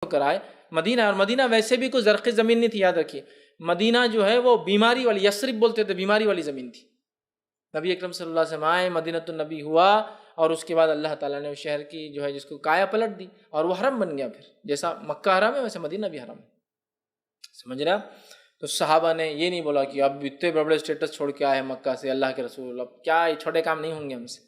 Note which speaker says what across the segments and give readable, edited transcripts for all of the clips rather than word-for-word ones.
Speaker 1: کر آئے مدینہ، اور مدینہ ویسے بھی کوئی زرخی زمین نہیں تھی، یاد رکھیے مدینہ جو ہے وہ بیماری والی، یثرب بولتے تھے، بیماری والی زمین تھی۔ نبی اکرم صلی اللہ علیہ وسلم آئے، مدینۃ النبی ہوا، اور اس کے بعد اللہ تعالیٰ نے اس شہر کی جو ہے جس کو کایا پلٹ دی، اور وہ حرم بن گیا۔ پھر جیسا مکہ حرم ہے ویسے مدینہ بھی حرم ہے، سمجھ رہے آپ؟ تو صحابہ نے یہ نہیں بولا کہ اب اتنے بڑے اسٹیٹس چھوڑ کے آئے مکہ سے اللہ کے رسول، اب کیا یہ چھوٹے کام نہیں ہوں گے ہم سے؟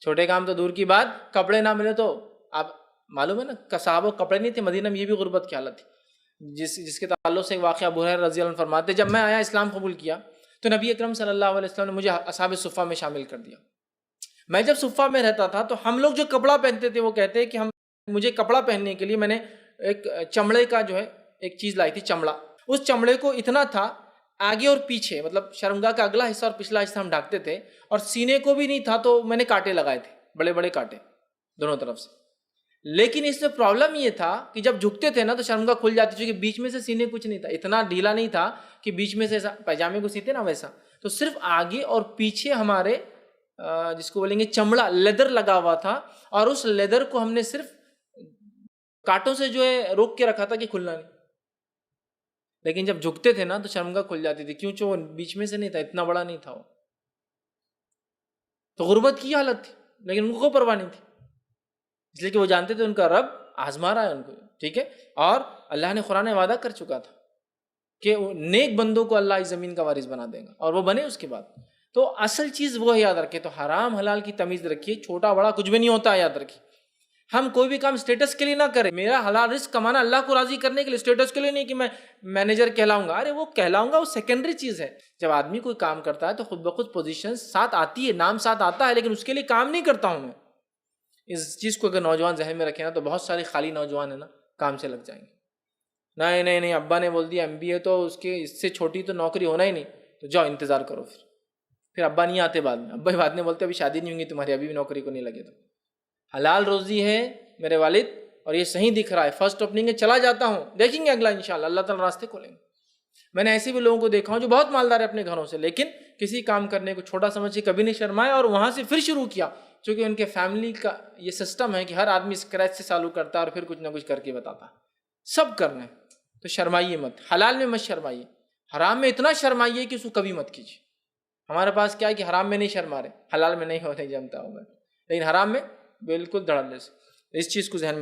Speaker 1: چھوٹے کام تو دور کی بات، کپڑے نہ ملے تو آپ معلوم ہے نا، صحابہ کو کپڑے نہیں تھے، مدینہ میں یہ بھی غربت کی حالت تھی، جس کے تعلق سے ایک واقعہ ابو ہریرہ رضی اللہ عنہ فرماتے، جب میں آیا اسلام قبول کیا تو نبی اکرم صلی اللہ علیہ وسلم نے مجھے اصحاب صفہ میں شامل کر دیا۔ میں جب صفہ میں رہتا تھا تو ہم لوگ جو کپڑا پہنتے تھے، وہ کہتے کہ مجھے کپڑا پہننے کے لیے میں نے ایک چمڑے کا جو ہے ایک چیز لائی تھی، چمڑا۔ اس چمڑے کو اتنا تھا آگے اور پیچھے، مطلب شرمگاہ کا اگلا حصہ اور پچھلا حصہ ہم ڈھانکتے تھے، اور سینے کو بھی نہیں تھا تو میں نے کانٹے لگائے تھے، بڑے بڑے کانٹے دونوں طرف سے۔ لیکن اس میں پرابلم یہ تھا کہ جب جھکتے تھے نا تو شرمگاہ کھل جاتی، چونکہ بیچ میں سے سینے کچھ نہیں تھا، اتنا ڈھیلا نہیں تھا کہ بیچ میں سے پائجامے کو سیتے نا ویسا، تو صرف آگے اور پیچھے ہمارے جس کو بولیں گے چمڑا، لیدر لگا ہوا تھا، اور اس لیدر کو ہم نے صرف کانٹوں سے جو ہے روک کے رکھا تھا کہ کھلنا نہیں۔ لیکن جب جھکتے تھے نا تو شرمگاہ کھل جاتی تھی، کیونکہ وہ بیچ میں سے نہیں تھا، اتنا بڑا نہیں تھا وہ۔ تو غربت کی حالت تھی، لیکن ان کو پرواہ نہیں تھی، اس لیے کہ وہ جانتے تھے ان کا رب آزما رہا ہے ان کو، ٹھیک ہے۔ اور اللہ نے قرآن میں وعدہ کر چکا تھا کہ نیک بندوں کو اللہ اس زمین کا وارث بنا دے گا، اور وہ بنے اس کے بعد۔ تو اصل چیز وہ یاد رکھے، تو حرام حلال کی تمیز رکھیے، چھوٹا بڑا کچھ بھی نہیں ہوتا ہے، یاد رکھیے۔ ہم کوئی بھی کام اسٹیٹس کے لیے نہ کریں، میرا حلال رزق کمانا اللہ کو راضی کرنے کے لیے، اسٹیٹس کے لیے نہیں کہ میں مینیجر کہلاؤں گا۔ ارے وہ کہلاؤں گا وہ سیکنڈری چیز ہے۔ جب آدمی کوئی کام کرتا ہے تو خود بخود پوزیشن ساتھ آتی ہے، نام ساتھ آتا ہے، لیکن اس کے لیے کام نہیں کرتا ہوں میں۔ اس چیز کو اگر نوجوان ذہن میں رکھے نا تو بہت سارے خالی نوجوان ہیں نا کام سے لگ جائیں گے۔ نہیں ابا نے بول دیا MBA تو اس سے چھوٹی تو نوکری ہونا ہی نہیں، تو جاؤ انتظار کرو۔ پھر ابا نہیں آتے بعد میں، ابا بعد میں بولتے ابھی شادی نہیں ہوگی تمہاری، ابھی بھی نوکری کو نہیں لگے۔ تو حلال روزی ہے میرے والد، اور یہ صحیح دکھ رہا ہے، فرسٹ اوپننگ ہے، چلا جاتا ہوں، دیکھیں گے اگلا انشاءاللہ، اللہ تعالیٰ راستے کھولیں گے۔ میں نے ایسے بھی لوگوں کو دیکھا ہوں جو بہت مالدار ہے اپنے گھروں سے، لیکن کسی کام کرنے کو چھوٹا سمجھ کے کبھی نہیں شرمائے، اور وہاں سے پھر شروع کیا، چونکہ ان کے فیملی کا یہ سسٹم ہے کہ ہر آدمی اسکریچ سے چالو کرتا ہے اور پھر کچھ نہ کچھ کر کے بتاتا ہے، سب کرنا ہے۔ تو شرمائیے مت، حلال میں مت شرمائیے، حرام میں اتنا شرمائیے کہ اس کو کبھی مت کیجیے۔ ہمارے پاس کیا ہے کہ حرام میں نہیں شرما رہے، حلال میں نہیں ہوتے جمتا ہوں میں، لیکن حرام میں بالکل دھڑلے سے۔ اس چیز کو ذہن میں